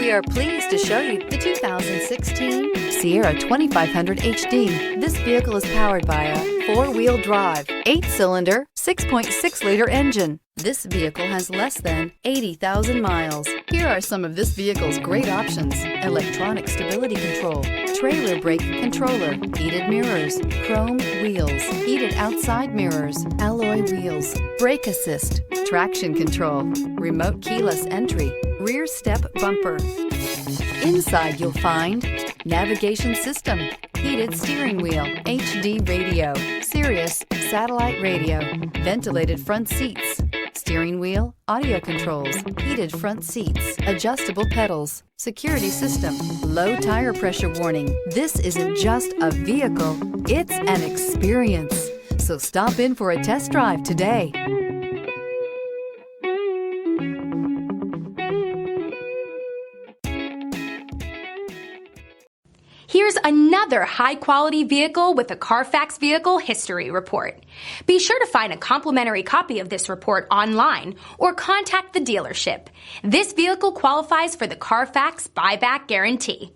We are pleased to show you the 2016 Sierra 2500 HD. This vehicle is powered by a four-wheel drive, 8-cylinder, 6.6-liter engine. This vehicle has less than 80,000 miles. Here are some of this vehicle's great options: electronic stability control, trailer brake controller, heated mirrors, chrome wheels, heated outside mirrors, alloy wheels, brake assist, traction control, remote keyless entry, rear step bumper. Inside you'll find navigation system, heated steering wheel, HD radio, Sirius satellite radio, ventilated front seats, steering wheel audio controls, heated front seats, adjustable pedals, security system, low tire pressure warning. This isn't just a vehicle, it's an experience. So stop in for a test drive today. Here's another high-quality vehicle with a Carfax Vehicle History Report. Be sure to find a complimentary copy of this report online or contact the dealership. This vehicle qualifies for the Carfax Buyback Guarantee.